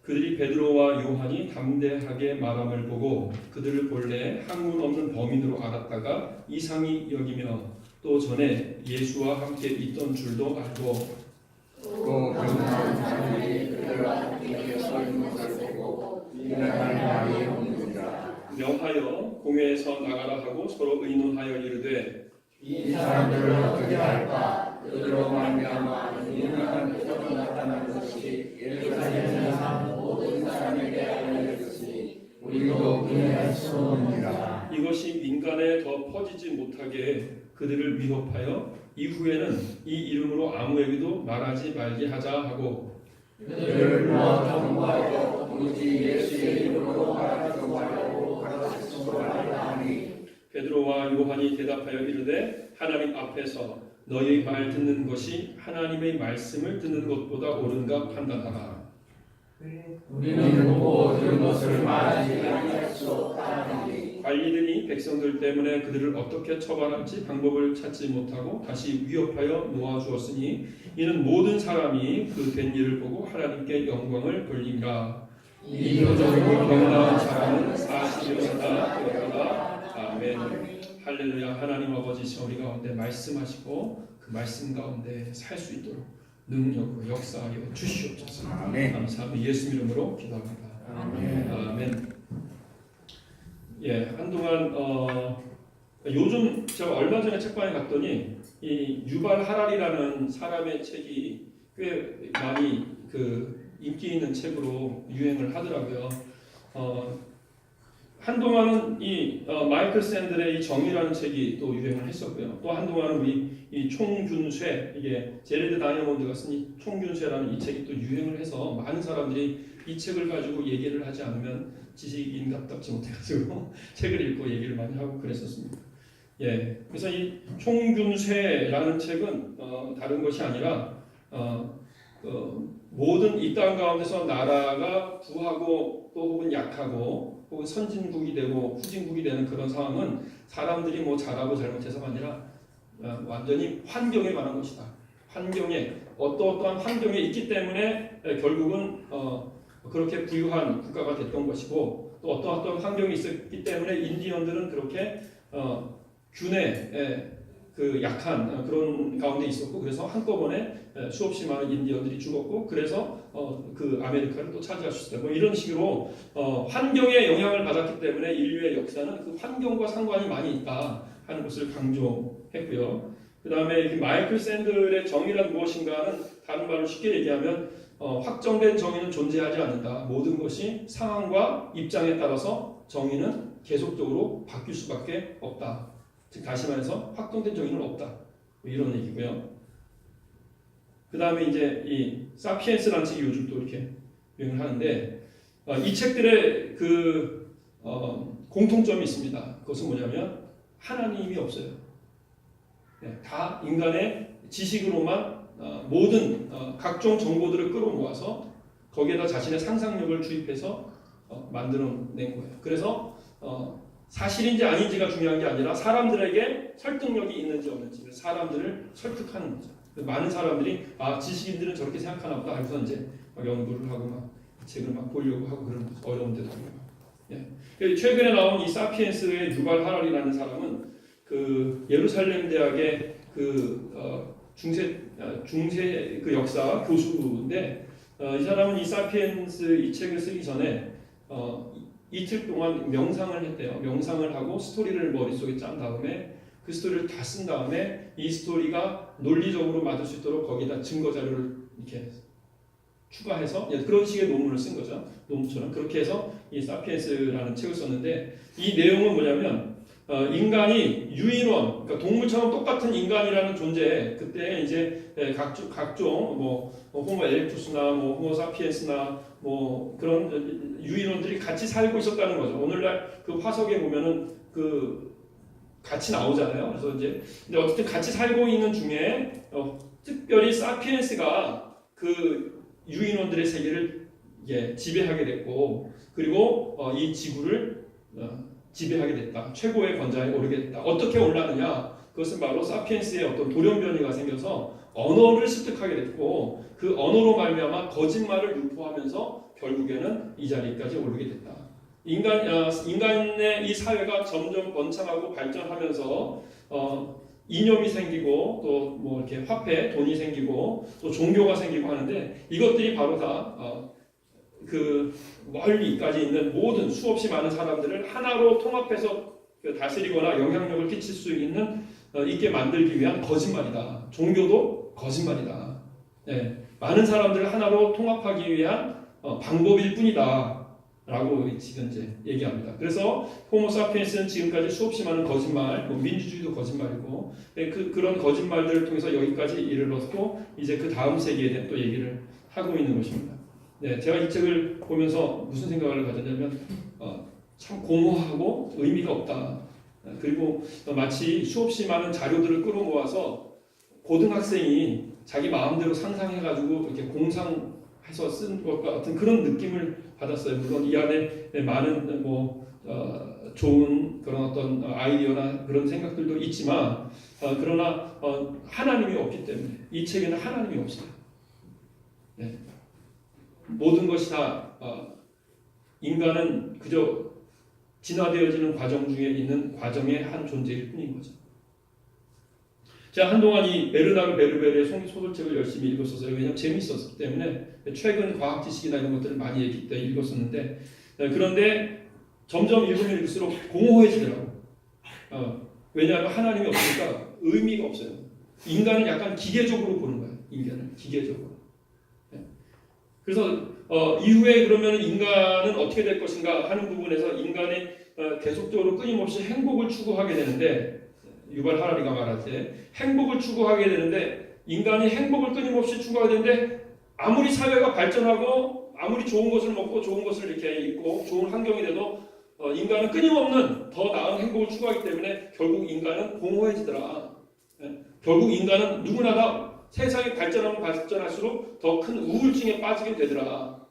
그들이 베드로와 요한이 담대하게 말함을 보고 그들을 본래 학문 없는 범인으로 알았다가 이상히 여기며 또 전에 예수와 함께 있던 줄도 알고 또 병나은 사람들이 그들과 함께 서 있는 것을 보고 일어날 말이 없느니라. 명하여 공회에서 나가라 하고 서로 의논하여 이르되 이 사람들을 어떻게 할까? 그들로 말미암아 유명한 표적이 나타난 것이 예루살렘에 사는 모든 사람에게 알려졌으니 우리도 분해할 수 없느니라. 이것이 민간에 더 퍼지지 못하게 그들을 위협하여 이후에는 이 이름으로 아무에게도 말하지 말게 하자 하고 그들을 모아 경고하여 오직 예수의 이름으로 말하지 말고 가르치지 말라 하니 베드로와 요한이 대답하여 이르되 하나님 앞에서 너희의 말 듣는 것이 하나님의 말씀을 듣는 것보다 옳은가 판단하라. 우리는 보고 들은 것을 말하지 아니할 수 없다 하니 관리들이 백성들 때문에 그들을 어떻게 처벌할지 방법을 찾지 못하고 다시 위협하여 놓아주었으니 이는 모든 사람이 그 된 일을 보고 하나님께 영광을 돌리라. 이 표적으로 병나은 사람은 40여나 되었다. 아멘. 할렐루야. 하나님 아버지 우리 가운데 말씀하시고 그 말씀 가운데 살 수 있도록 능력으로 역사하여 주시옵소서. 아멘. 감사합니다. 예수 이름으로 기도합니다. 아멘. 아멘. 예, 한동안 요즘 제가 얼마 전에 책방에 갔더니 이 유발 하랄이라는 사람의 책이 꽤 많이 그 인기 있는 책으로 유행을 하더라고요. 한동안은 이 마이클 샌들의 이 정의라는 책이 또 유행을 했었고요. 또 한동안은 우리 이 총균쇠, 이게 제레드 다이아몬드가 쓴 이 총균쇠라는 이 책이 또 유행을 해서 많은 사람들이 이 책을 가지고 얘기를 하지 않으면 지식인답지 못해가지고 책을 읽고 얘기를 많이 하고 그랬었습니다. 예, 그래서 이 총균쇠라는 책은 다른 것이 아니라 모든 이 땅 가운데서 나라가 부하고 또 혹은 약하고 혹은 선진국이 되고 후진국이 되는 그런 상황은 사람들이 뭐 잘하고 잘못해서가 아니라 완전히 환경에 관한 것이다. 환경에 어떠한 환경에 있기 때문에 결국은 그렇게 부유한 국가가 됐던 것이고 또 어떠한 환경이 있었기 때문에 인디언들은 그렇게 균에 그 약한 그런 가운데 있었고 그래서 한꺼번에 수없이 많은 인디언들이 죽었고 그래서 그 아메리카를 또 차지할 수 있었다. 뭐 이런 식으로 환경에 영향을 받았기 때문에 인류의 역사는 그 환경과 상관이 많이 있다 하는 것을 강조했고요. 그 다음에 마이클 샌들의 정의란 무엇인가는 다른 말로 쉽게 얘기하면 확정된 정의는 존재하지 않는다. 모든 것이 상황과 입장에 따라서 정의는 계속적으로 바뀔 수밖에 없다. 즉 다시 말해서 확정된 정의는 없다. 뭐 이런 얘기고요. 그 다음에 이제 이 사피엔스라는 책이 요즘 또 이렇게 유행을 하는데 이 책들의 그 공통점이 있습니다. 그것은 뭐냐면 하나님이 없어요. 네, 다 인간의 지식으로만 모든 각종 정보들을 끌어모아서 거기에다 자신의 상상력을 주입해서 만들어낸 거예요. 그래서 사실인지 아닌지가 중요한 게 아니라 사람들에게 설득력이 있는지 없는지 사람들을 설득하는 거죠. 많은 사람들이 지식인들은 저렇게 생각하나 보다 하면서 이제 막 연구를 하고 막 책을 막 보려고 하고 그런 거죠. 어려운데도 예. 최근에 나온 이 사피엔스의 유발 하랄이라는 사람은 그 예루살렘 대학의 그 중세 그 역사 교수인데 이 사람은 이 사피엔스 이 책을 쓰기 전에 이틀 동안 명상을 했대요. 명상을 하고 스토리를 머릿속에 짠 다음에 그 스토리를 다 쓴 다음에 이 스토리가 논리적으로 맞을 수 있도록 거기다 증거 자료를 이렇게 추가해서 그런 식의 논문을 쓴 거죠. 논문처럼 그렇게 해서 이 사피엔스라는 책을 썼는데 이 내용은 뭐냐면 인간이 유인원, 그러니까 동물처럼 똑같은 인간이라는 존재, 그때 이제 각종 뭐 호모 에렉투스나 뭐 호모 사피엔스나 뭐 그런 유인원들이 같이 살고 있었다는 거죠. 오늘날 그 화석에 보면은 그 같이 나오잖아요. 그래서 이제 근데 어쨌든 같이 살고 있는 중에 특별히 사피엔스가 그 유인원들의 세계를 지배하게 됐고 그리고 이 지구를 지배하게 됐다. 최고의 권좌에 오르게 됐다. 어떻게 올랐느냐? 그것은 바로 사피엔스의 어떤 돌연변이가 생겨서 언어를 습득하게 됐고 그 언어로 말미암아 거짓말을 유포하면서 결국에는 이 자리까지 오르게 됐다. 인간의 이 사회가 점점 번창하고 발전하면서 이념이 생기고 또 뭐 이렇게 화폐, 돈이 생기고 또 종교가 생기고 하는데 이것들이 바로 다 그 멀리까지 있는 모든 수없이 많은 사람들을 하나로 통합해서 다스리거나 영향력을 끼칠 수 있게 만들기 위한 거짓말이다. 종교도 거짓말이다. 예, 많은 사람들을 하나로 통합하기 위한 방법일 뿐이다. 라고 지금 이제 얘기합니다. 그래서 호모사피엔스는 지금까지 수없이 많은 거짓말, 민주주의도 거짓말이고 그런 거짓말들을 통해서 여기까지 이르렀고 이제 그 다음 세계에 대한 또 얘기를 하고 있는 것입니다. 네, 제가 이 책을 보면서 무슨 생각을 가졌냐면 참 공허하고 의미가 없다. 그리고 마치 수없이 많은 자료들을 끌어모아서 고등학생이 자기 마음대로 상상해가지고 이렇게 공상해서 쓴 것과 같은 그런 느낌을 받았어요. 물론 이 안에 많은 좋은 그런 어떤 아이디어나 그런 생각들도 있지만 그러나 하나님이 없기 때문에 이 책에는 하나님이 없어요. 네. 모든 것이 다 인간은 그저 진화되어지는 과정 중에 있는 과정의 한 존재일 뿐인 거죠. 제가 한동안 이 베르나르 베르베르의 소설책을 열심히 읽었었어요. 왜냐하면 재미있었기 때문에 최근 과학 지식이나 이런 것들을 많이 읽었었는데 그런데 점점 읽으면 읽을수록 공허해지더라고요. 왜냐하면 하나님이 없으니까 의미가 없어요. 인간은 약간 기계적으로 보는 거예요. 인간은 기계적으로. 그래서 이후에 그러면 인간은 어떻게 될 것인가 하는 부분에서 인간이 계속적으로 끊임없이 행복을 추구하게 되는데 유발 하라리가 말할 때 행복을 추구하게 되는데 인간이 행복을 끊임없이 추구하게 되는데 아무리 사회가 발전하고 아무리 좋은 것을 먹고 좋은 것을 이렇게 입고 좋은 환경이 돼도 인간은 끊임없는 더 나은 행복을 추구하기 때문에 결국 인간은 공허해지더라. 결국 인간은 누구나 다 세상이 발전하면 발전할수록 더 큰 우울증에 빠지게 되더라.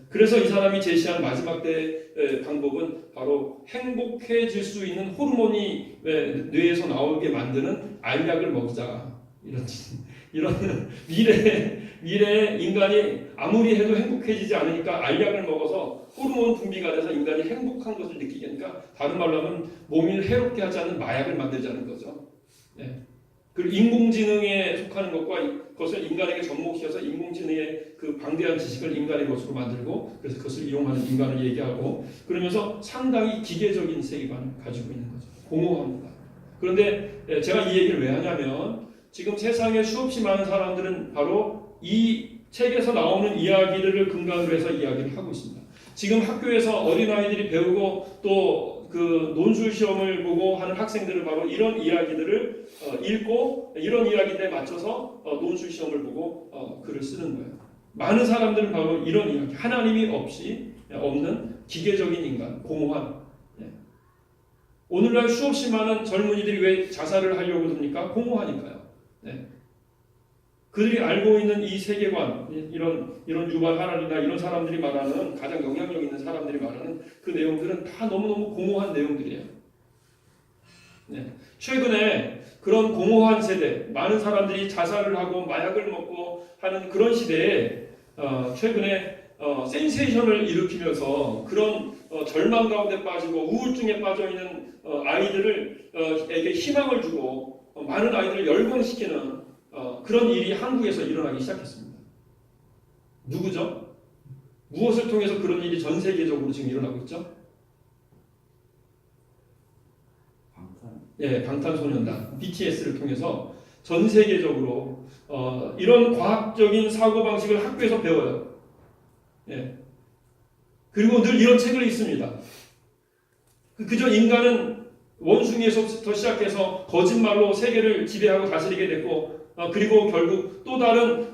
그래서 이 사람이 제시한 마지막 때의 방법은 바로 행복해질 수 있는 호르몬이 뇌에서 나오게 만드는 알약을 먹자. 이런 미래에 인간이 아무리 해도 행복해지지 않으니까 알약을 먹어서 호르몬 분비가 돼서 인간이 행복한 것을 느끼게 하니까 다른 말로 하면 몸을 해롭게 하지 않는 마약을 만들자는 거죠. 그리고 인공지능에 속하는 것을 인간에게 접목시켜서 인공지능의 그 방대한 지식을 인간의 것으로 만들고 그래서 그것을 이용하는 인간을 얘기하고 그러면서 상당히 기계적인 세계관을 가지고 있는 거죠. 공허합니다. 그런데 제가 이 얘기를 왜 하냐면 지금 세상에 수없이 많은 사람들은 바로 이 책에서 나오는 이야기들을 근간으로 해서 이야기를 하고 있습니다. 지금 학교에서 어린아이들이 배우고 또 그 논술 시험을 보고 하는 학생들은 바로 이런 이야기들을 읽고 이런 이야기들에 맞춰서 논술 시험을 보고 글을 쓰는 거예요. 많은 사람들은 바로 이런 이야기, 하나님이 없는 기계적인 인간, 공허한. 오늘날 수없이 많은 젊은이들이 왜 자살을 하려고 합니까? 공허하니까요. 그들이 알고 있는 이 세계관, 이런 유발 하라리나 이런 사람들이 말하는 가장 영향력 있는 사람들이 말하는 그 내용들은 다 너무너무 공허한 내용들이에요. 최근에 그런 공허한 세대, 많은 사람들이 자살을 하고 마약을 먹고 하는 그런 시대에 최근에 센세이션을 일으키면서 그런 절망 가운데 빠지고 우울증에 빠져 있는 아이들에게 희망을 주고 많은 아이들을 열광시키는 그런 일이 한국에서 일어나기 시작했습니다. 누구죠? 무엇을 통해서 그런 일이 전 세계적으로 지금 일어나고 있죠? 방탄소년단 BTS를 통해서 전 세계적으로 이런 과학적인 사고방식을 학교에서 배워요. 그리고 늘 이런 책을 읽습니다. 그저 인간은 원숭이에서부터 시작해서 거짓말로 세계를 지배하고 다스리게 됐고 그리고 결국 또 다른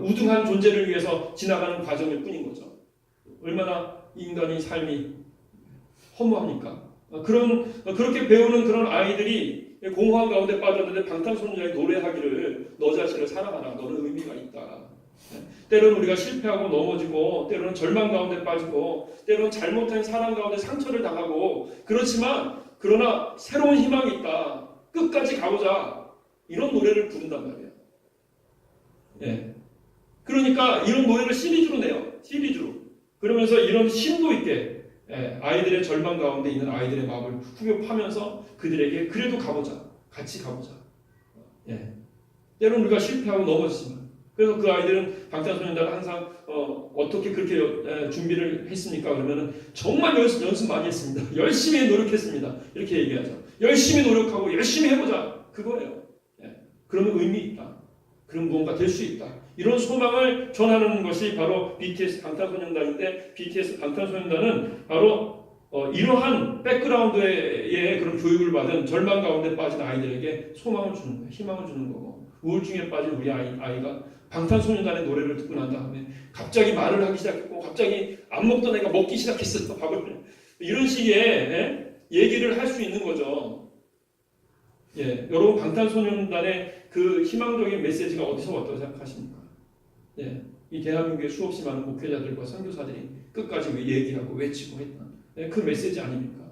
우등한 존재를 위해서 지나가는 과정일 뿐인 거죠. 얼마나 인간의 삶이 허무합니까? 그렇게 배우는 그런 아이들이 공허한 가운데 빠졌는데 방탄소년단이 노래하기를 너 자신을 사랑하라. 너는 의미가 있다. 때로는 우리가 실패하고 넘어지고 때로는 절망 가운데 빠지고 때로는 잘못한 사랑 가운데 상처를 당하고 그렇지만 그러나 새로운 희망이 있다. 끝까지 가보자. 이런 노래를 부른단 말이에요. 그러니까 이런 노래를 시리즈로 내요. 시리즈로. 그러면서 이런 심도 있게 아이들의 절망 가운데 있는 아이들의 마음을 후벼 파면서 그들에게 그래도 가보자. 같이 가보자. 때로는 우리가 실패하고 넘어지지만 그래서 그 아이들은 방탄소년단을 항상 어떻게 그렇게 준비를 했습니까? 그러면은 정말 연습 많이 했습니다. 열심히 노력했습니다. 이렇게 얘기하죠. 열심히 노력하고 열심히 해보자. 그거예요. 그러면 의미 있다. 그럼 무언가 될 수 있다. 이런 소망을 전하는 것이 바로 BTS 방탄소년단인데 BTS 방탄소년단은 바로 이러한 백그라운드의 그런 교육을 받은 절망 가운데 빠진 아이들에게 소망을 주는 거예요. 희망을 주는 거고 우울증에 빠진 우리 아이가 방탄소년단의 노래를 듣고 난 다음에 갑자기 말을 하기 시작했고 갑자기 안 먹던 애가 먹기 시작했어요. 밥을. 이런 식의 얘기를 할 수 있는 거죠. 여러분 방탄소년단의 그 희망적인 메시지가 어디서 왔다고 생각하십니까? 이 대한민국의 수없이 많은 목회자들과 선교사들이 끝까지 얘기하고 외치고 했던 그 메시지 아닙니까?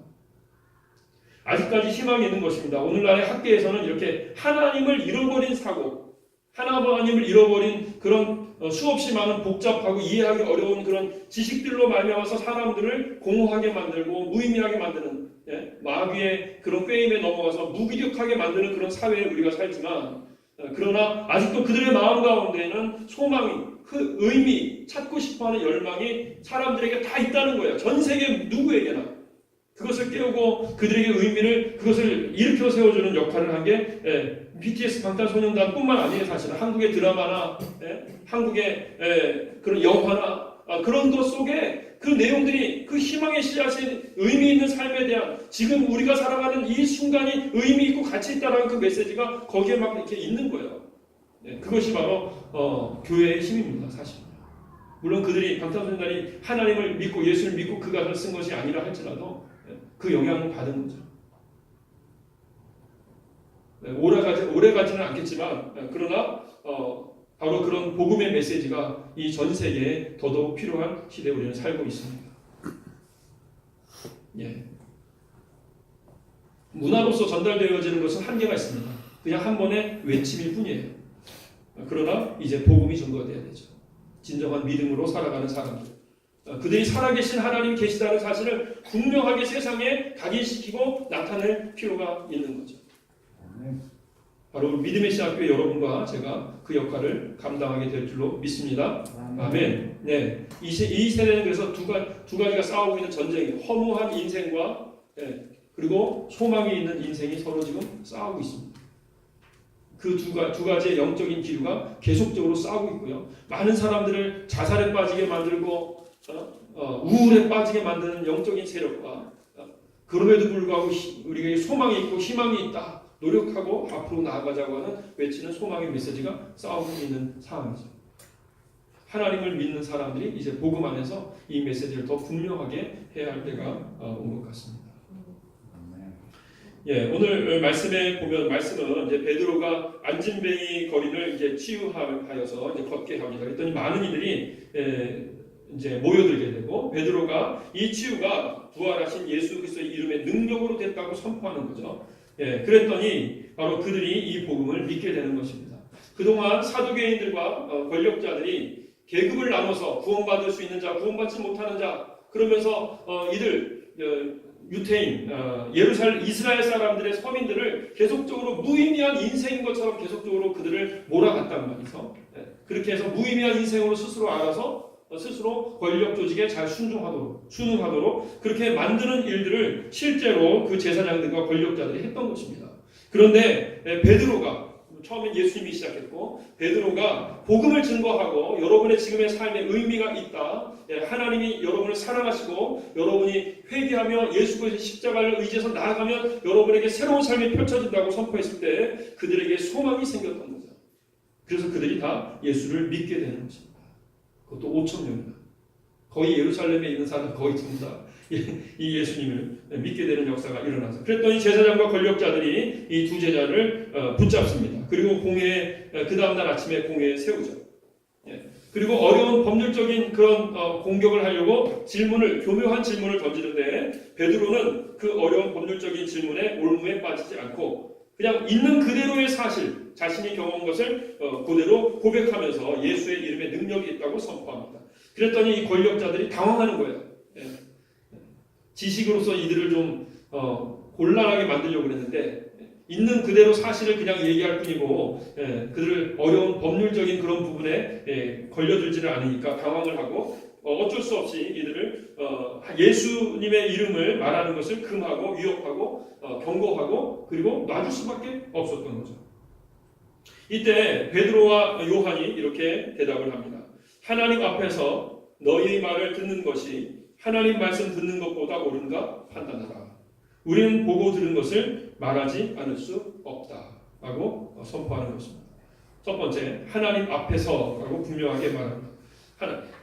아직까지 희망이 있는 것입니다. 오늘날의 학계에서는 이렇게 하나님을 잃어버린 사고, 하나님을 잃어버린 그런 수없이 많은 복잡하고 이해하기 어려운 그런 지식들로 말미암아서 사람들을 공허하게 만들고 무의미하게 만드는 마귀의 그런 꾀임에 넘어가서 무기력하게 만드는 그런 사회에 우리가 살지만 그러나 아직도 그들의 마음 가운데에는 소망이 그 의미 찾고 싶어하는 열망이 사람들에게 다 있다는 거예요. 전 세계 누구에게나 그것을 깨우고 그들에게 의미를 그것을 일으켜 세워주는 역할을 한 게 BTS 방탄소년단뿐만 아니에요. 사실은 한국의 드라마나 한국의 그런 영화나 그런 것 속에 그 내용들이 그 희망의 씨앗인 의미 있는 삶에 대한 지금 우리가 살아가는 이 순간이 의미 있고 가치 있다는 그 메시지가 거기에 막 이렇게 있는 거예요. 그것이 바로 교회의 힘입니다. 사실. 물론 그들이 방탄소년단이 하나님을 믿고 예수를 믿고 그 가사를 쓴 것이 아니라 할지라도 그 영향을 받은 거죠. 오래 가지는 않겠지만 그러나 바로 그런 복음의 메시지가 이 전 세계에 더더욱 필요한 시대에 우리는 살고 있습니다. 문화로서 전달되어지는 것은 한계가 있습니다. 그냥 한 번의 외침일 뿐이에요. 그러나 이제 복음이 전도되어야 되죠. 진정한 믿음으로 살아가는 사람들. 그들이 살아계신 하나님이 계시다는 사실을 분명하게 세상에 각인시키고 나타낼 필요가 있는 거죠. 바로 믿음의 씨앗교회 여러분과 제가 그 역할을 감당하게 될 줄로 믿습니다. 아멘. 이 세대는 그래서 두 가지가 싸우고 있는 전쟁이에요. 허무한 인생과 그리고 소망이 있는 인생이 서로 지금 싸우고 있습니다. 그 두 가지의 영적인 기류가 계속적으로 싸우고 있고요. 많은 사람들을 자살에 빠지게 만들고 우울에 빠지게 만드는 영적인 세력과 그럼에도 불구하고 우리에게 소망이 있고 희망이 있다. 노력하고 앞으로 나아가자고 하는 외치는 소망의 메시지가 싸우고 있는 상황이죠. 하나님을 믿는 사람들이 이제 복음 안에서 이 메시지를 더 분명하게 해야 할 때가 온 것 같습니다. 오늘 말씀에 보면 말씀은 이제 베드로가 안진뱅이 거리를 이제 치유하여서 이제 걷게 합니다. 그랬더니 많은 이들이 이제 모여들게 되고 베드로가 이 치유가 부활하신 예수 그리스도의 이름의 능력으로 됐다고 선포하는 거죠. 그랬더니 바로 그들이 이 복음을 믿게 되는 것입니다. 그동안 사두개인들과 권력자들이 계급을 나눠서 구원받을 수 있는 자, 구원받지 못하는 자 그러면서 이들 유태인, 이스라엘 사람들의 서민들을 계속적으로 무의미한 인생인 것처럼 계속적으로 그들을 몰아갔단 말이죠. 그렇게 해서 무의미한 인생으로 스스로 알아서 스스로 권력 조직에 잘 순응하도록 그렇게 만드는 일들을 실제로 그 제사장들과 권력자들이 했던 것입니다. 그런데 베드로가 처음엔 예수님이 시작했고 베드로가 복음을 증거하고 여러분의 지금의 삶에 의미가 있다. 하나님이 여러분을 사랑하시고 여러분이 회개하며 예수 그리스도의 십자가를 의지해서 나아가면 여러분에게 새로운 삶이 펼쳐진다고 선포했을 때 그들에게 소망이 생겼던 거죠. 그래서 그들이 다 예수를 믿게 되는 것입니다. 그것도 5,000명이다. 거의 예루살렘에 있는 사람 거의 전부 다 이 예수님을 믿게 되는 역사가 일어나서 그랬더니 제사장과 권력자들이 이 두 제자를 붙잡습니다. 그리고 그 다음날 아침에 공회에 세우죠. 그리고 어려운 법률적인 그런 공격을 하려고 교묘한 질문을 던지는데 베드로는 그 어려운 법률적인 질문에 올무에 빠지지 않고 그냥 있는 그대로의 사실, 자신이 경험한 것을 그대로 고백하면서 예수의 이름에 능력이 있다고 선포합니다. 그랬더니 이 권력자들이 당황하는 거예요. 예. 지식으로서 이들을 좀 곤란하게 만들려고 그랬는데 있는 그대로 사실을 그냥 얘기할 뿐이고 그들을 어려운 법률적인 그런 부분에 걸려들지를 않으니까 당황을 하고 어쩔 수 없이 이들을 예수님의 이름을 말하는 것을 금하고 위협하고 경고하고 그리고 놔줄 수밖에 없었던 거죠. 이때 베드로와 요한이 이렇게 대답을 합니다. 하나님 앞에서 너희의 말을 듣는 것이 하나님 말씀 듣는 것보다 옳은가 판단하라. 우리는 보고 들은 것을 말하지 않을 수 없다라고 선포하는 것입니다. 첫 번째, 하나님 앞에서라고 분명하게 말합니다.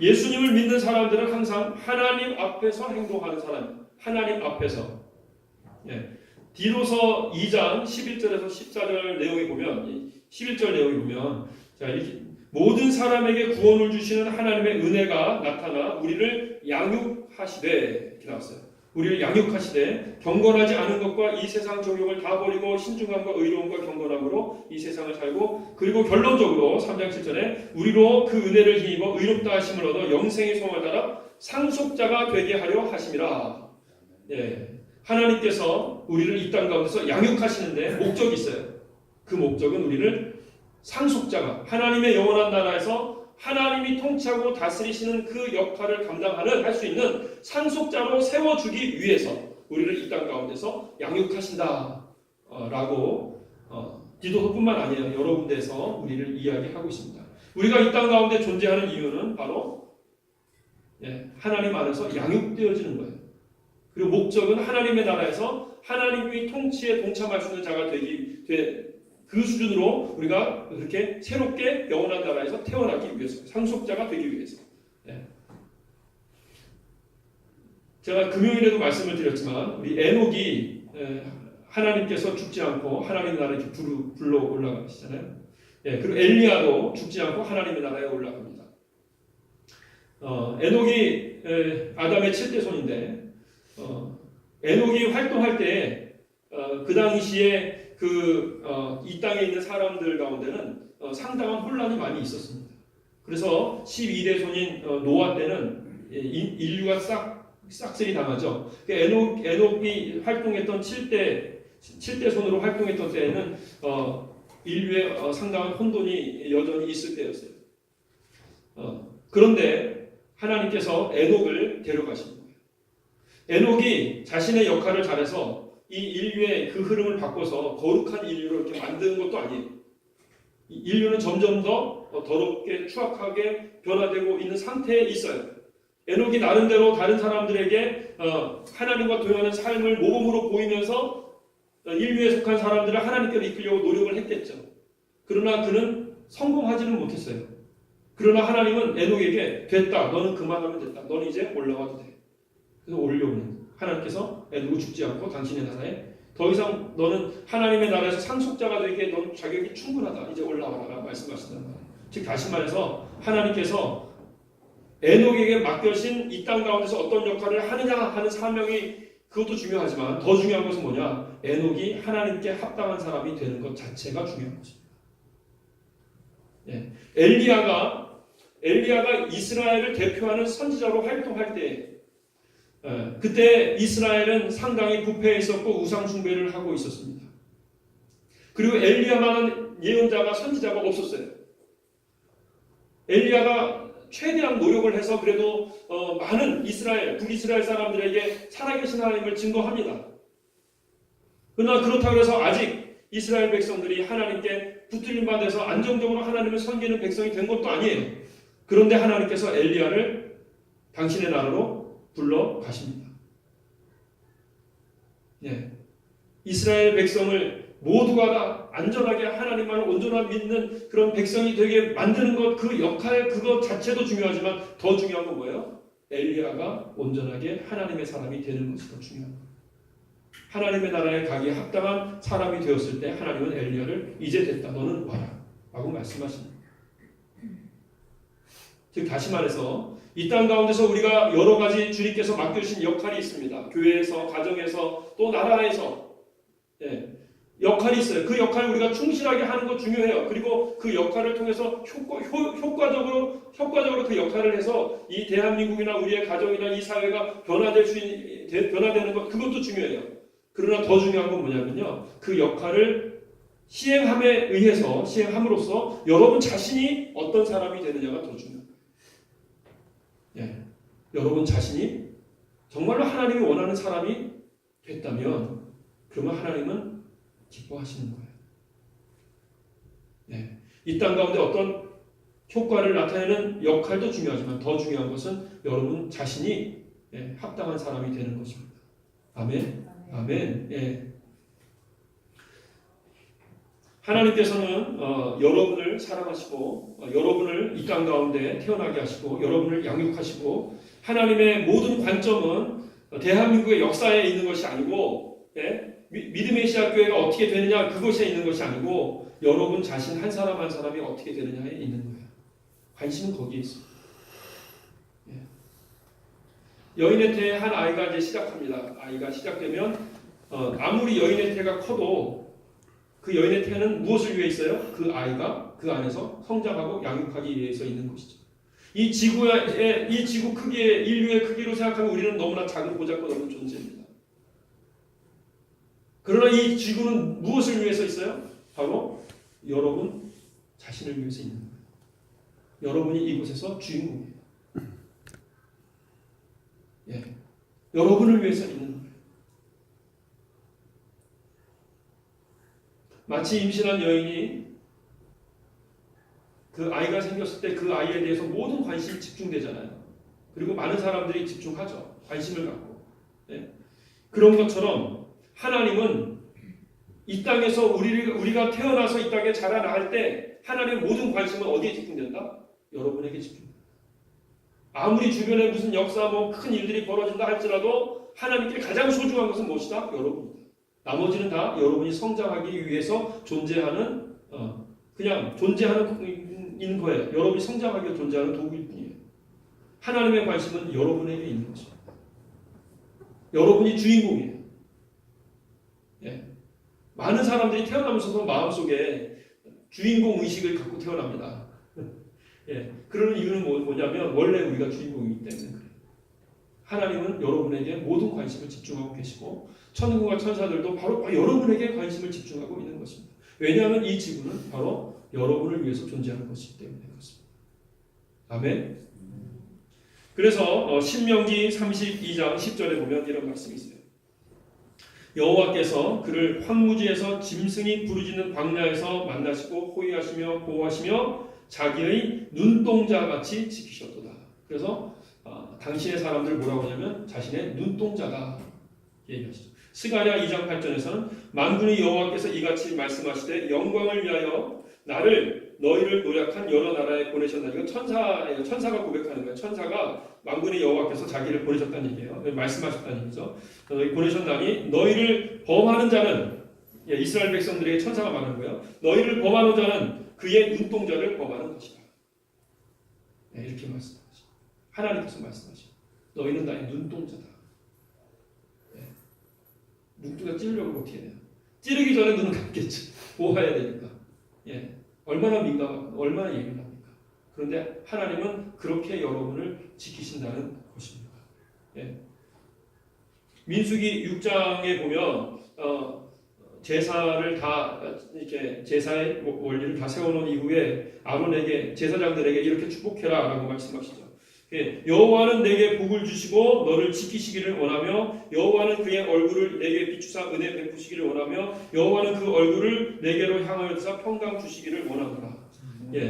예수님을 믿는 사람들은 항상 하나님 앞에서 행동하는 사람, 하나님 앞에서. 디도서 2장 11절에서 14절 내용에 보면 11절 내용에 보면 자, 이렇게 모든 사람에게 구원을 주시는 하나님의 은혜가 나타나 우리를 양육하시되 이렇게 나왔어요. 우리를 양육하시되 경건하지 않은 것과 이 세상 정욕을 다 버리고 신중함과 의로움과 경건함으로 이 세상을 살고 그리고 결론적으로 3장 7절에 우리로 그 은혜를 힘입어 의롭다 하심을 얻어 영생의 소망을 따라 상속자가 되게 하려 하심이라. 하나님께서 우리를 이 땅 가운데서 양육하시는데 목적이 있어요. 그 목적은 우리를 상속자가 하나님의 영원한 나라에서 하나님이 통치하고 다스리시는 그 역할을 감당하는 할 수 있는 상속자로 세워주기 위해서 우리를 이 땅 가운데서 양육하신다 라고 디도서뿐만 아니라 여러 군데에서 우리를 이야기하고 있습니다. 우리가 이 땅 가운데 존재하는 이유는 바로 하나님 안에서 양육되어지는 거예요. 그리고 목적은 하나님의 나라에서 하나님의 통치에 동참할 수 있는 자가 그 수준으로 우리가 그렇게 새롭게 영원한 나라에서 태어나기 위해서 상속자가 되기 위해서. 제가 금요일에도 말씀을 드렸지만 우리 에녹이 하나님께서 죽지 않고 하나님의 나라에 불러 올라가시잖아요. 그리고 엘리야도 죽지 않고 하나님의 나라에 올라갑니다. 에녹이 아담의 7대 손인데 에녹이 활동할 때 그 당시에 이 땅에 있는 사람들 가운데는 상당한 혼란이 많이 있었습니다. 그래서 12대 손인 노아 때는 인류가 싹쓸이 당하죠. 에녹이 활동했던 7대 손으로 활동했던 때에는 인류의 상당한 혼돈이 여전히 있을 때였어요. 그런데 하나님께서 에녹을 데려가신 거예요. 에녹이 자신의 역할을 잘해서 이 인류의 그 흐름을 바꿔서 거룩한 인류로 이렇게 만드는 것도 아니에요. 인류는 점점 더 더럽게 추악하게 변화되고 있는 상태에 있어요. 에녹이 나름대로 다른 사람들에게 하나님과 동행하는 삶을 모범으로 보이면서 인류에 속한 사람들을 하나님께로 이끌려고 노력을 했겠죠. 그러나 그는 성공하지는 못했어요. 그러나 하나님은 에녹에게 됐다. 너는 그만하면 됐다. 너는 이제 올라와도 돼. 그래서 올려오는 하나님께서 에녹이 죽지 않고 당신의 나라에 더 이상 너는 하나님의 나라에서 상속자가 되기에 넌 자격이 충분하다. 이제 올라와라 말씀하신단 말이에요. 즉 다시 말해서 하나님께서 에녹에게 맡겨진 이 땅 가운데서 어떤 역할을 하느냐 하는 사명이 그것도 중요하지만 더 중요한 것은 뭐냐? 에녹이 하나님께 합당한 사람이 되는 것 자체가 중요한 것입니다. 엘리야가 이스라엘을 대표하는 선지자로 활동할 때 그때 이스라엘은 상당히 부패해 있었고 우상 숭배를 하고 있었습니다. 그리고 엘리야만한 예언자가 선지자가 없었어요. 엘리야가 최대한 노력을 해서 그래도 많은 북이스라엘 사람들에게 살아계신 하나님을 증거합니다. 그러나 그렇다고 해서 아직 이스라엘 백성들이 하나님께 붙들림 받아서 안정적으로 하나님을 섬기는 백성이 된 것도 아니에요. 그런데 하나님께서 엘리야를 당신의 나라로 불러 가십니다. 이스라엘 백성을 모두가 다 안전하게 하나님만을 온전하게 믿는 그런 백성이 되게 만드는 것, 그 역할 그것 자체도 중요하지만 더 중요한 건 뭐예요? 엘리야가 온전하게 하나님의 사람이 되는 것이 더 중요한 거예요. 하나님의 나라에 가기에 합당한 사람이 되었을 때 하나님은 엘리야를 이제 됐다. 너는 와라. 라고 말씀하십니다. 즉 다시 말해서 이 땅 가운데서 우리가 여러 가지 주님께서 맡겨주신 역할이 있습니다. 교회에서, 가정에서, 또 나라에서 역할이 있어요. 그 역할을 우리가 충실하게 하는 거 중요해요. 그리고 그 역할을 통해서 효과적으로 그 역할을 해서 이 대한민국이나 우리의 가정이나 이 사회가 변화되는 것, 그것도 중요해요. 그러나 더 중요한 건 뭐냐면요. 그 역할을 시행함으로써 여러분 자신이 어떤 사람이 되느냐가 더 중요해요. 예. 여러분 자신이 정말로 하나님이 원하는 사람이 됐다면 그러면 하나님은 기뻐하시는 거예요. 네. 이 땅 가운데 어떤 효과를 나타내는 역할도 중요하지만 더 중요한 것은 여러분 자신이 합당한 사람이 되는 것입니다. 아멘. 아멘. 예. 하나님께서는 여러분을 사랑하시고 여러분을 이 땅 가운데 태어나게 하시고 여러분을 양육하시고 하나님의 모든 관점은 대한민국의 역사에 있는 것이 아니고 믿음의 시작교회가 어떻게 되느냐 그것에 있는 것이 아니고 여러분 자신 한 사람 한 사람이 어떻게 되느냐에 있는 거예요. 관심은 거기에 있습니다. 여인의 태에 한 아이가 이제 시작합니다. 아이가 시작되면 아무리 여인의 태가 커도 그 여인의 태는 무엇을 위해 있어요? 그 아이가 그 안에서 성장하고 양육하기 위해서 있는 것이죠. 이 지구 크기의 인류의 크기로 생각하면 우리는 너무나 작은 보잘것없는 존재입니다. 그러나 이 지구는 무엇을 위해서 있어요? 바로 여러분 자신을 위해서 있는 거예요. 여러분이 이곳에서 주인공이에요. 예. 여러분을 위해서 있는 거예요. 마치 임신한 여인이 그 아이가 생겼을 때 그 아이에 대해서 모든 관심이 집중되잖아요. 그리고 많은 사람들이 집중하죠. 관심을 갖고. 예. 그런 것처럼 하나님은 이 땅에서 우리가 태어나서 이 땅에 자라나갈 때 하나님의 모든 관심은 어디에 집중된다? 여러분에게 집중된다. 아무리 주변에 무슨 역사 큰 일들이 벌어진다 할지라도 하나님께 가장 소중한 것은 무엇이다? 여러분입니다. 나머지는 다 여러분이 성장하기 위해서 존재하는 그냥 존재하는 거예요. 여러분이 성장하기 위해 존재하는 도구일 뿐이에요. 하나님의 관심은 여러분에게 있는 것입니다. 여러분이 주인공이에요. 예. 많은 사람들이 태어나면서도 마음속에 주인공 의식을 갖고 태어납니다. 예. 그런 이유는 뭐냐면 원래 우리가 주인공이기 때문에 그래요. 하나님은 여러분에게 모든 관심을 집중하고 계시고 천국과 천사들도 바로 여러분에게 관심을 집중하고 있는 것입니다. 왜냐하면 이 지구는 바로 여러분을 위해서 존재하는 것이기 때문에 그렇습니다. 아멘. 그래서 신명기 32장 10절에 보면 이런 말씀이 있어요. 여호와께서 그를 황무지에서 짐승이 부르짖는 광야에서 만나시고 호위하시며 보호하시며 자기의 눈동자같이 지키셨도다. 그래서 당신의 사람들을 뭐라고 하냐면 자신의 눈동자다 얘기하시죠. 스가랴 2장 8절에서는 만군의 여호와께서 이같이 말씀하시되 영광을 위하여 나를 너희를 노력한 여러 나라에 보내셨나니 이건 천사예요. 천사가 고백하는 거예요. 천사가 만군의 여호와께서 자기를 보내셨다는 얘기예요. 말씀하셨다는 얘기죠. 너희 보내셨나니 너희를 범하는 자는 이스라엘 백성들에게 천사가 말하는 거예요. 너희를 범하는 자는 그의 눈동자를 범하는 것이다. 이렇게 말씀하시죠. 하나님께서 말씀하시죠. 너희는 나의 눈동자다. 눈두가 찌르려고 어떻게 해요? 찌르기 전에 눈은 감겠죠. 보호해야 되니까. 얼마나 얼마나 예민합니까? 그런데 하나님은 그렇게 여러분을 지키신다는 것입니다. 민수기 6장에 보면 제사를 다 이렇게 제사의 원리를 다 세워놓은 이후에 아론에게 제사장들에게 이렇게 축복해라라고 말씀하시죠. 여호와는 내게 복을 주시고 너를 지키시기를 원하며 여호와는 그의 얼굴을 내게 비추사 은혜 베푸시기를 원하며 여호와는 그 얼굴을 내게로 향하여서 평강 주시기를 원하노라.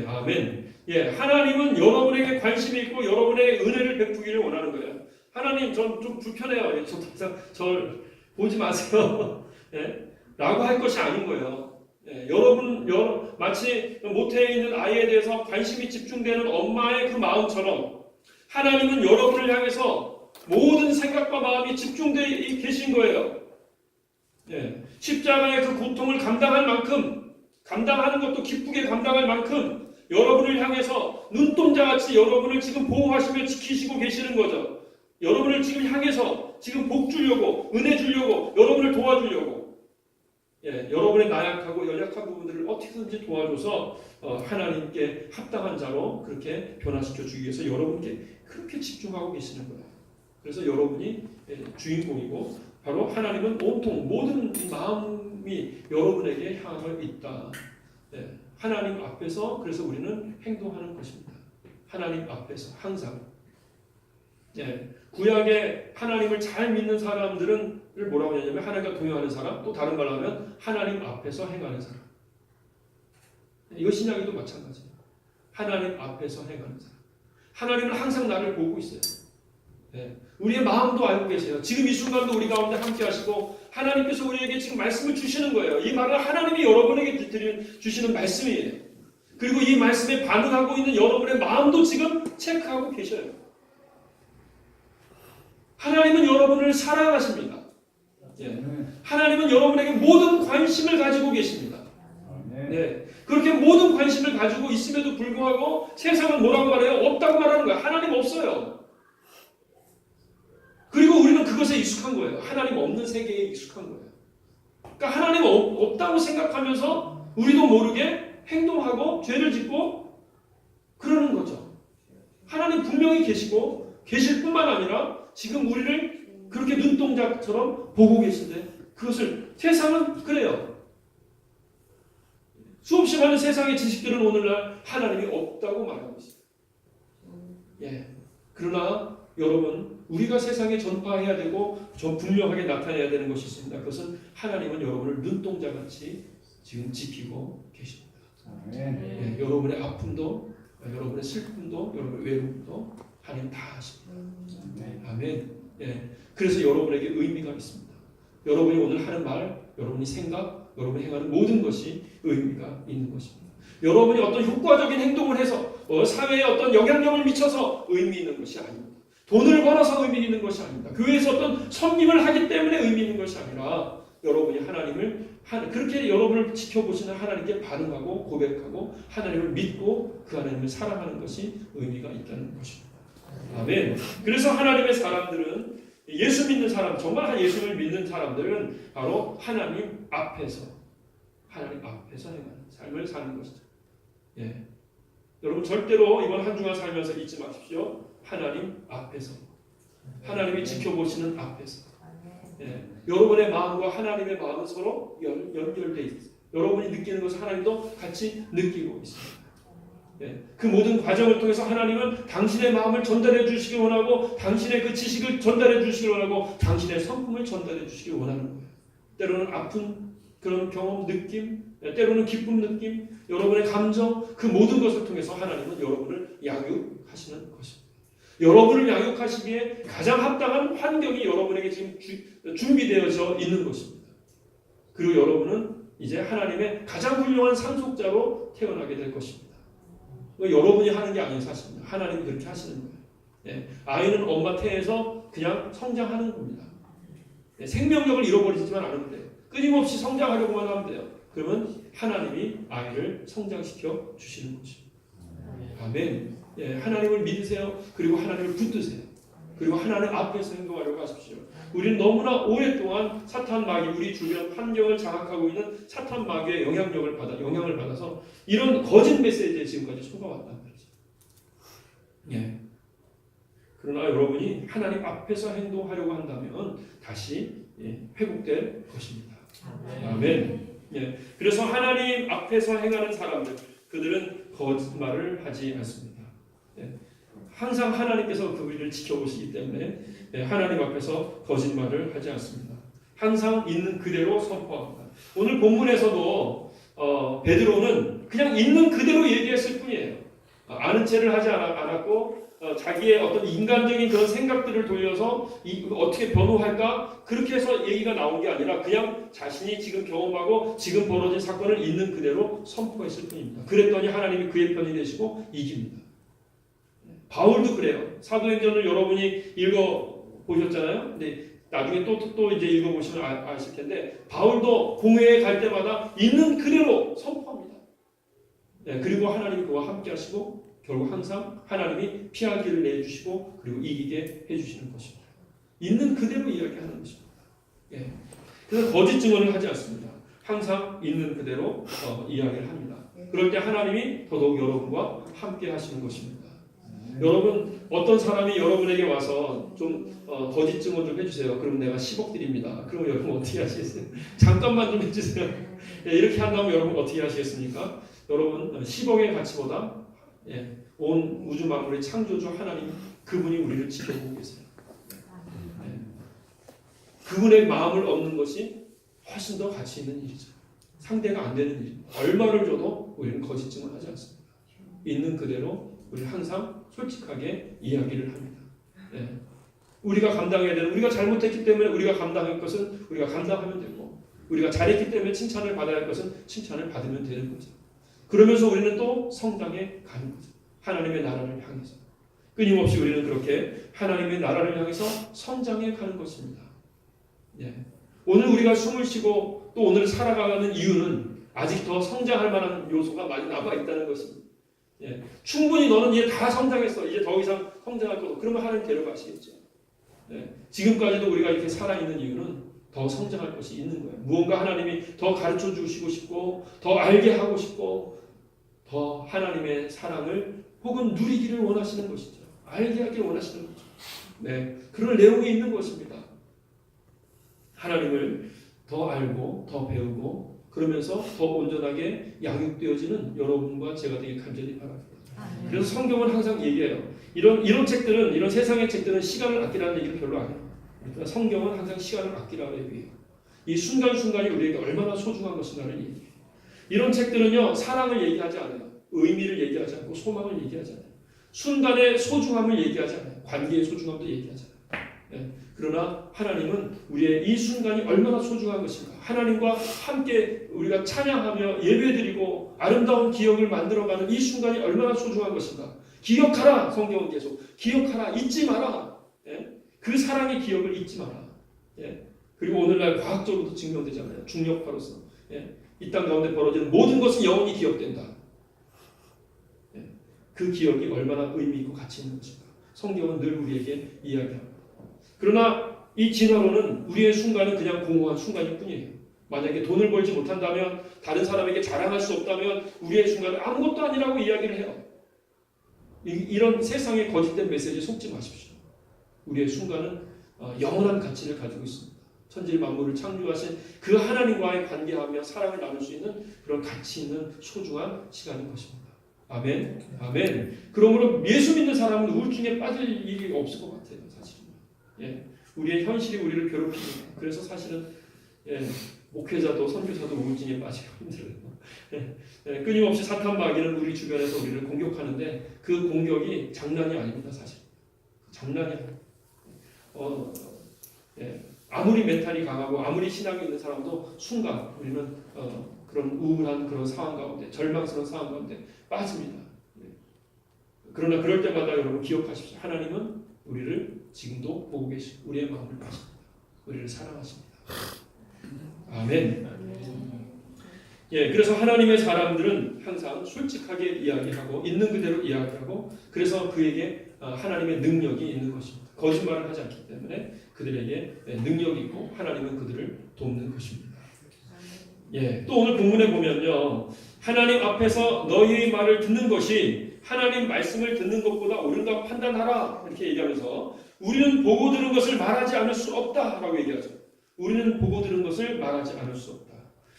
아멘. 하나님은 여러분에게 관심이 있고 여러분에게 은혜를 베푸기를 원하는 거예요. 하나님 전 좀 불편해요. 절 보지 마세요. 라고 할 것이 아닌 거예요. 마치 모태에 있는 아이에 대해서 관심이 집중되는 엄마의 그 마음처럼 하나님은 여러분을 향해서 모든 생각과 마음이 집중되어 계신 거예요. 십자가의 그 고통을 감당할 만큼, 감당하는 것도 기쁘게 감당할 만큼 여러분을 향해서 눈동자같이 여러분을 지금 보호하시며 지키시고 계시는 거죠. 여러분을 지금 향해서 지금 복 주려고, 은혜 주려고, 여러분을 도와주려고. 여러분의 나약하고 연약한 부분들을 어떻게든지 도와줘서 하나님께 합당한 자로 그렇게 변화시켜 주기 위해서 여러분께 그렇게 집중하고 계시는 거예요. 그래서 여러분이 주인공이고 바로 하나님은 온통 모든 마음이 여러분에게 향하여 있다. 하나님 앞에서 그래서 우리는 행동하는 것입니다. 하나님 앞에서 항상. 구약의 하나님을 잘 믿는 사람들은 뭐라고 하냐면 하나님과 동행하는 사람, 또 다른 말로 하면 하나님 앞에서 행하는 사람. 이거 신약에도 마찬가지예요. 하나님 앞에서 행하는 사람. 하나님은 항상 나를 보고 있어요. 우리의 마음도 알고 계세요. 지금 이 순간도 우리 가운데 함께 하시고 하나님께서 우리에게 지금 말씀을 주시는 거예요. 이 말은 하나님이 여러분에게 주시는 말씀이에요. 그리고 이 말씀에 반응하고 있는 여러분의 마음도 지금 체크하고 계셔요. 하나님은 여러분을 사랑하십니다. 하나님은 여러분에게 모든 관심을 가지고 계십니다. 그렇게 모든 관심을 가지고 있음에도 불구하고 세상은 뭐라고 말해요? 없다고 말하는 거예요. 하나님 없어요. 그리고 우리는 그것에 익숙한 거예요. 하나님 없는 세계에 익숙한 거예요. 그러니까 하나님 없다고 생각하면서 우리도 모르게 행동하고 죄를 짓고 그러는 거죠. 하나님 분명히 계시고 계실 뿐만 아니라 지금 우리를 그렇게 눈동자처럼 보고 계신데 그것을 세상은 그래요. 수없이 많은 세상의 지식들은 오늘날 하나님이 없다고 말하고 있어요. 그러나 여러분 우리가 세상에 전파해야 되고 분명하게 나타내야 되는 것이 있습니다. 그것은 하나님은 여러분을 눈동자같이 지금 지키고 계십니다. 여러분의 아픔도 여러분의 슬픔도 여러분의 외로움도 하나님 다 아십니다. 아멘. 그래서 여러분에게 의미가 있습니다. 여러분이 오늘 하는 말, 여러분이 생각, 여러분이 행하는 모든 것이 의미가 있는 것입니다. 여러분이 어떤 효과적인 행동을 해서 사회에 어떤 영향력을 미쳐서 의미 있는 것이 아닙니다. 돈을 벌어서 의미 있는 것이 아닙니다. 교회에서 어떤 섬김을 하기 때문에 의미 있는 것이 아니라 여러분이 하나님을 그렇게 여러분을 지켜보시는 하나님께 반응하고 고백하고 하나님을 믿고 그 하나님을 사랑하는 것이 의미가 있다는 것입니다. 아멘. 그래서 하나님의 사람들은 예수 믿는 사람, 정말 예수를 믿는 사람들은 바로 하나님 앞에서 행하는 삶을 사는 것이죠. 여러분 절대로 이번 한 주간 살면서 잊지 마십시오. 하나님 앞에서, 하나님이 지켜보시는 앞에서. 여러분의 마음과 하나님의 마음은 서로 연결되어 있어요. 여러분이 느끼는 것을 하나님도 같이 느끼고 있습니다. 그 모든 과정을 통해서 하나님은 당신의 마음을 전달해 주시기 원하고 당신의 그 지식을 전달해 주시기 원하고 당신의 성품을 전달해 주시기 원하는 거예요. 때로는 아픈 그런 경험, 느낌, 때로는 기쁨 느낌, 여러분의 감정 그 모든 것을 통해서 하나님은 여러분을 양육하시는 것입니다. 여러분을 양육하시기에 가장 합당한 환경이 여러분에게 지금 준비되어져 있는 것입니다. 그리고 여러분은 이제 하나님의 가장 훌륭한 상속자로 태어나게 될 것입니다. 여러분이 하는 게 아닌 사실입니다. 하나님이 그렇게 하시는 거예요. 아이는 엄마 태에서 그냥 성장하는 겁니다. 생명력을 잃어버리지만 않으면 돼요. 끊임없이 성장하려고만 하면 돼요. 그러면 하나님이 아이를 성장시켜 주시는 것입니다. 아멘. 하나님을 믿으세요. 그리고 하나님을 붙드세요. 그리고 하나님 앞에서 행동하려고 하십시오. 우리는 너무나 오랫동안 사탄 마귀, 우리 주변 환경을 장악하고 있는 사탄 마귀의 영향을 받아서 이런 거짓 메시지에 지금까지 속아왔단 말이죠. 그러나 여러분이 하나님 앞에서 행동하려고 한다면 다시 회복될 것입니다. 아멘. 그래서 하나님 앞에서 행하는 사람들, 그들은 거짓말을 하지 않습니다. 항상 하나님께서 그들을 지켜보시기 때문에 하나님 앞에서 거짓말을 하지 않습니다. 항상 있는 그대로 선포합니다. 오늘 본문에서도 베드로는 그냥 있는 그대로 얘기했을 뿐이에요. 아는 체를 하지 않았고 자기의 어떤 인간적인 그런 생각들을 돌려서 어떻게 변호할까 그렇게 해서 얘기가 나온 게 아니라 그냥 자신이 지금 경험하고 지금 벌어진 사건을 있는 그대로 선포했을 뿐입니다. 그랬더니 하나님이 그의 편이 되시고 이깁니다. 바울도 그래요. 사도행전을 여러분이 읽어보셨잖아요. 근데 나중에 또 이제 읽어보시면 아실 텐데 바울도 공회에 갈 때마다 있는 그대로 선포합니다. 그리고 하나님이 그와 함께 하시고 결국 항상 하나님이 피할 길을 내주시고 그리고 이기게 해주시는 것입니다. 있는 그대로 이야기하는 것입니다. 그래서 거짓 증언을 하지 않습니다. 항상 있는 그대로 이야기를 합니다. 그럴 때 하나님이 더더욱 여러분과 함께 하시는 것입니다. 여러분 어떤 사람이 여러분에게 와서 좀 거짓 증언 좀 해주세요. 그럼 내가 10억 드립니다. 그러면 여러분 어떻게 하시겠어요? 잠깐만 좀 해주세요. 이렇게 한다면 여러분 어떻게 하시겠습니까? 여러분 10억의 가치보다 온 우주 만물의 창조주 하나님 그분이 우리를 지켜보고 계세요. 그분의 마음을 얻는 것이 훨씬 더 가치 있는 일이죠. 상대가 안 되는 일입니다. 얼마를 줘도 우리는 거짓 증언하지 않습니다. 있는 그대로 우리 항상 솔직하게 이야기를 합니다. 우리가 감당해야 되는, 우리가 잘못했기 때문에 우리가 감당할 것은 우리가 감당하면 되고, 우리가 잘했기 때문에 칭찬을 받아야 할 것은 칭찬을 받으면 되는 거죠. 그러면서 우리는 또 성장해 가는 거죠. 하나님의 나라를 향해서 끊임없이 우리는 그렇게 하나님의 나라를 향해서 성장해 가는 것입니다. 오늘 우리가 숨을 쉬고 또 오늘 살아가는 이유는 아직 더 성장할 만한 요소가 많이 남아 있다는 것입니다. 충분히 너는 이제 다 성장했어. 이제 더 이상 성장할 것 없어. 그러면 하나님 데려가시겠죠. 지금까지도 우리가 이렇게 살아있는 이유는 더 성장할 것이 있는 거예요. 무언가 하나님이 더 가르쳐 주시고 싶고 더 알게 하고 싶고 더 하나님의 사랑을 혹은 누리기를 원하시는 것이죠. 알게 하기를 원하시는 거죠. 그런 내용이 있는 것입니다. 하나님을 더 알고 더 배우고 그러면서 더 온전하게 양육되어지는 여러분과 제가 되길 간절히 바랍니다. 그래서 성경은 항상 얘기해요. 이런 책들은, 이런 세상의 책들은 시간을 아끼라는 얘기를 별로 안 해요. 그러니까 성경은 항상 시간을 아끼라는 얘기예요. 이 순간순간이 우리에게 얼마나 소중한 것인가를 얘기해요. 이런 책들은요, 사랑을 얘기하지 않아요. 의미를 얘기하지 않고 소망을 얘기하지 않아요. 순간의 소중함을 얘기하지 않아요. 관계의 소중함도 얘기하지 않아요. 그러나 하나님은 우리의 이 순간이 얼마나 소중한 것인가. 하나님과 함께 우리가 찬양하며 예배드리고 아름다운 기억을 만들어가는 이 순간이 얼마나 소중한 것인가. 기억하라. 성경은 계속 기억하라. 잊지 마라. 그 사랑의 기억을 잊지 마라. 그리고 오늘날 과학적으로도 증명되잖아요. 중력파로서 이 땅 가운데 벌어지는 모든 것은 영원히 기억된다. 그 기억이 얼마나 의미 있고 가치 있는 것인가. 성경은 늘 우리에게 이야기합니다. 그러나 이 진화론은 우리의 순간은 그냥 공허한 순간일 뿐이에요. 만약에 돈을 벌지 못한다면, 다른 사람에게 자랑할 수 없다면 우리의 순간은 아무것도 아니라고 이야기를 해요. 이런 세상의 거짓된 메시지에 속지 마십시오. 우리의 순간은 영원한 가치를 가지고 있습니다. 천지 만물을 창조하신 그 하나님과의 관계하며 사랑을 나눌 수 있는 그런 가치 있는 소중한 시간인 것입니다. 아멘. 아멘. 그러므로 예수 믿는 사람은 우울증에 빠질 일이 없을 것 같아요. 사실은. 우리의 현실이 우리를 괴롭힙니다. 그래서 사실은 목회자도 선교사도 우울증에 빠지고 힘들어요. 끊임없이 사탄 마귀는 우리 주변에서 우리를 공격하는데 그 공격이 장난이 아닙니다. 사실. 장난이 아니에요. 아무리 멘탈이 강하고 아무리 신앙이 있는 사람도 순간 우리는 그런 우울한 그런 상황 가운데, 절망스러운 상황 가운데 빠집니다. 그러나 그럴 때마다 여러분 기억하십시오. 하나님은 우리를 지금도 보고 계시고 우리의 마음을 아십니다. 우리를 사랑하십니다. 아멘. 그래서 하나님의 사람들은 항상 솔직하게 이야기하고 있는 그대로 이야기하고 그래서 그에게 하나님의 능력이 있는 것입니다. 거짓말을 하지 않기 때문에 그들에게 능력이 있고 하나님은 그들을 돕는 것입니다. 또 오늘 본문에 보면요, 하나님 앞에서 너희의 말을 듣는 것이 하나님 말씀을 듣는 것보다 옳은가 판단하라 이렇게 얘기하면서 우리는 보고 들은 것을 말하지 않을 수 없다라고 얘기하죠. 우리는 보고 들은 것을 말하지 않을 수 없다.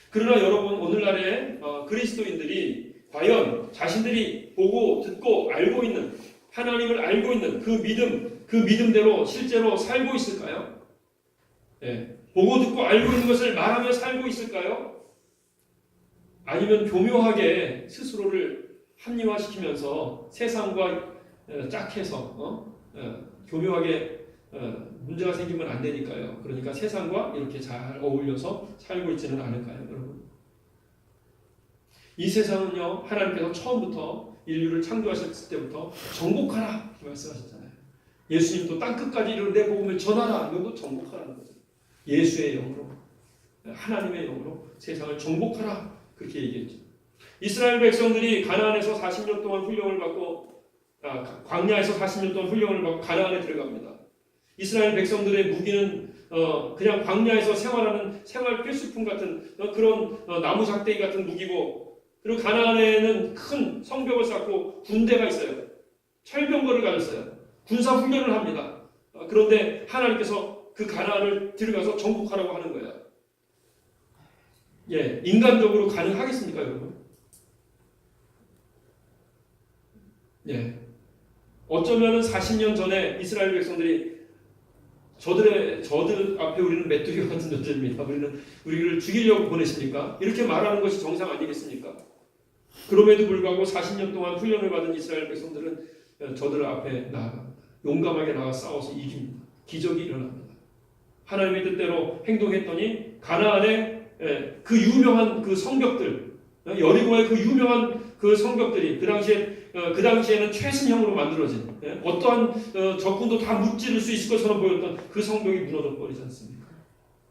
그러나 여러분 오늘날의 그리스도인들이 과연 자신들이 보고 듣고 알고 있는 하나님을 알고 있는 그 믿음대로 실제로 살고 있을까요? 보고 듣고 알고 있는 것을 말하며 살고 있을까요? 아니면 교묘하게 스스로를 합리화시키면서 세상과 짝해서 교묘하게 문제가 생기면 안 되니까요. 그러니까 세상과 이렇게 잘 어울려서 살고 있지는 않을까요, 여러분? 이 세상은요, 하나님께서 처음부터 인류를 창조하셨을 때부터 정복하라 이렇게 말씀하셨잖아요. 예수님도 땅 끝까지 이르러 내 복음을 전하라. 이것도 정복하라는 거죠. 예수의 영으로, 하나님의 영으로 세상을 정복하라 그렇게 얘기했죠. 이스라엘 백성들이 가나안에서 40년 동안 훈련을 받고 광야에서 40년 동안 훈련을 받고 가나안에 들어갑니다. 이스라엘 백성들의 무기는 그냥 광야에서 생활하는 생활 필수품 같은 그런 나무 작대기 같은 무기고, 그리고 가나안에는 큰 성벽을 쌓고 군대가 있어요. 철병거를 가졌어요. 군사 훈련을 합니다. 그런데 하나님께서 그 가나안을 들어가서 정복하라고 하는 거예요. 예, 인간적으로 가능하겠습니까, 여러분? 예. 어쩌면은 40년 전에 이스라엘 백성들이 저들 앞에 우리는 메뚜기 같은 존재입니다. 우리를 죽이려고 보내십니까? 이렇게 말하는 것이 정상 아니겠습니까? 그럼에도 불구하고 40년 동안 훈련을 받은 이스라엘 백성들은 저들 앞에 용감하게 나가 싸워서 이깁니다. 기적이 일어납니다. 하나님의 뜻대로 행동했더니 가나안의 그 유명한 그 성벽들, 여리고의 그 유명한 그 성벽들이 그 당시에는 최신형으로 만들어진 어떠한 적군도 다 무찌를 수 있을 것처럼 보였던 그 성벽이 무너져 버리지 않습니까?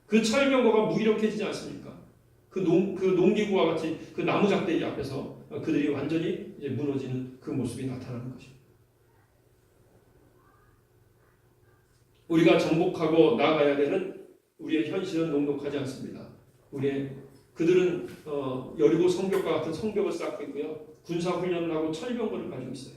그 철병거가 무기력해지지 않습니까? 그 농기구와 같이 그 나무 작대기 앞에서 그들이 완전히 이제 무너지는 그 모습이 나타나는 것입니다. 우리가 정복하고 나아가야 되는 우리의 현실은 녹록하지 않습니다. 그들은 여리고 성벽과 같은 성벽을 쌓고 있고요. 군사 훈련을 하고 철병거를 가지고 있어요.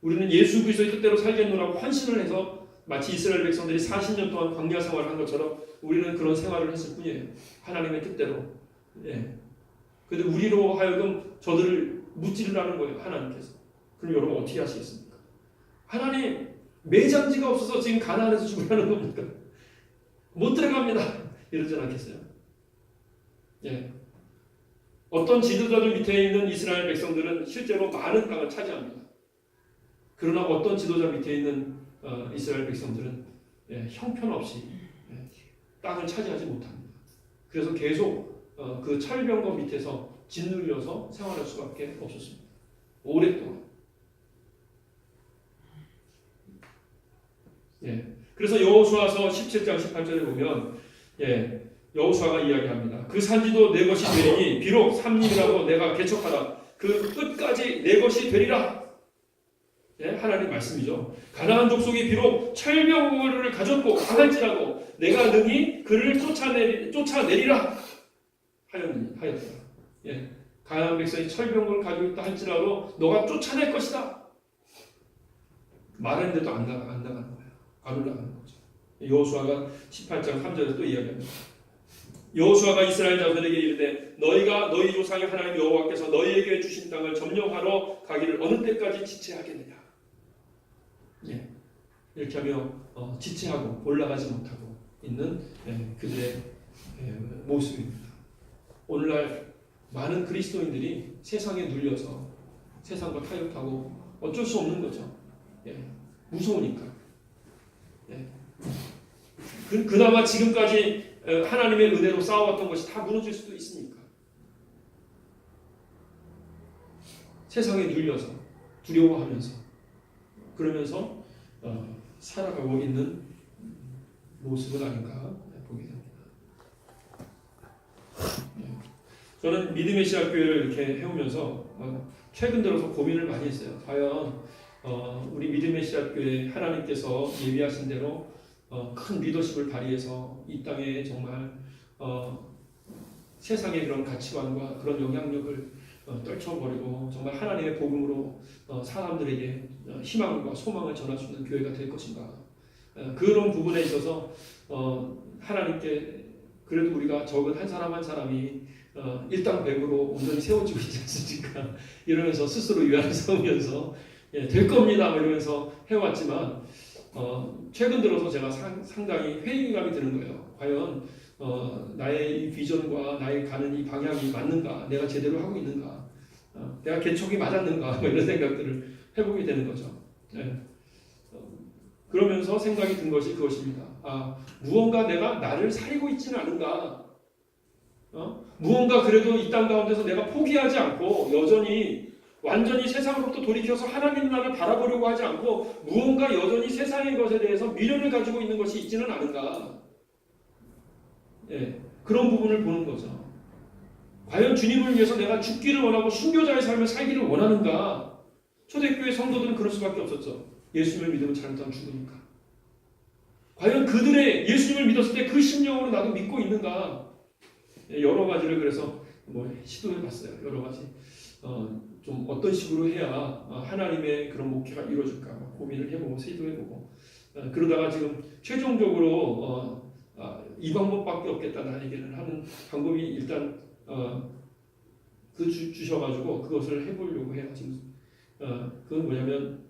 우리는 예수 그리스도의 뜻대로 살겠노라고 헌신을 해서 마치 이스라엘 백성들이 40년 동안 광야 생활을 한 것처럼 우리는 그런 생활을 했을 뿐이에요. 하나님의 뜻대로. 예. 근데 우리로 하여금 저들을 무찌르라는 거예요. 하나님께서. 그럼 여러분 어떻게 하시겠습니까? 하나님 매장지가 없어서 지금 가나안에서 죽으라는 겁니까? 못 들어갑니다. 이러진 않겠어요? 예. 어떤 지도자들 밑에 있는 이스라엘 백성들은 실제로 많은 땅을 차지합니다. 그러나 어떤 지도자 밑에 있는 이스라엘 백성들은 형편없이 땅을 차지하지 못합니다. 그래서 계속 그 철병거 밑에서 짓눌려서 생활할 수밖에 없었습니다. 오랫동안. 그래서 여호수아서 17장 18절에 보면 여호수아가 이야기합니다. 그 산지도 내 것이 되리니 비록 삼림이라도 내가 개척하라. 그 끝까지 내 것이 되리라. 하나님 말씀이죠. 가나안 족속이 비록 철병거를 가졌고 강할지라도 내가 능히 그를 쫓아내리라 하였더라. 가나안 백성이 철병거를 가지고 있다 할지라도 너가 쫓아낼 것이다. 말했는데도 안 나가는 거예요. 안 올라가는 거죠. 여호수아가 18장 3절에 또 이야기합니다. 여호수아가 이스라엘 자손에게 이르되 너희가 너희 조상의 하나님 여호와께서 너희에게 주신 땅을 점령하러 가기를 어느 때까지 지체하겠느냐. 이렇게 하며 지체하고 올라가지 못하고 있는 그들의 모습입니다. 오늘날 많은 그리스도인들이 세상에 눌려서 세상과 타협하고 어쩔 수 없는 거죠. 무서우니까. 그나마 지금까지 하나님의 은혜로 쌓아왔던 것이 다 무너질 수도 있으니까. 세상에 눌려서 두려워하면서 그러면서 살아가고 있는 모습은 아닌가 보게 됩니다. 저는 믿음의 시작교회를 이렇게 해오면서 최근 들어서 고민을 많이 했어요. 과연 우리 믿음의 시작교회 하나님께서 예비하신 대로 큰 리더십을 발휘해서 이 땅에 정말 세상의 그런 가치관과 그런 영향력을 떨쳐버리고 정말 하나님의 복음으로 사람들에게 희망과 소망을 전할 수 있는 교회가 될 것인가. 그런 부분에 있어서 하나님께 그래도 우리가 적은 한 사람 한 사람이 일당백으로 온전히 세워지고 있지 않습니까? 이러면서 스스로 위안을 삼으면서 될 겁니다 이러면서 해왔지만 최근 들어서 제가 상당히 회의감이 드는 거예요. 과연 나의 이 비전과 나의 가는 이 방향이 맞는가? 내가 제대로 하고 있는가? 내가 개척이 맞았는가? 이런 생각들을 해보게 되는 거죠. 그러면서 생각이 든 것이 그것입니다. 무언가 내가 나를 살리고 있지는 않은가? 무언가 그래도 이 땅 가운데서 내가 포기하지 않고 여전히 완전히 세상으로부터 돌이켜서 하나님 나라를 바라보려고 하지 않고 무언가 여전히 세상의 것에 대해서 미련을 가지고 있는 것이 있지는 않은가? 그런 부분을 보는 거죠. 과연 주님을 위해서 내가 죽기를 원하고 순교자의 삶을 살기를 원하는가? 초대교회 성도들은 그럴 수밖에 없었죠. 예수님을 믿으면 잘못하면 죽으니까. 과연 그들의 예수님을 믿었을 때 그 심령으로 나도 믿고 있는가? 여러 가지를 그래서 뭐 시도해봤어요. 여러 가지 좀 어떤 식으로 해야 하나님의 그런 목회가 이루어질까 고민을 해보고 시도해보고 그러다가 지금 최종적으로 이 방법밖에 없겠다 나에게는 하는 방법이 일단 주셔가지고 그것을 해보려고 해요. 지금 그건 뭐냐면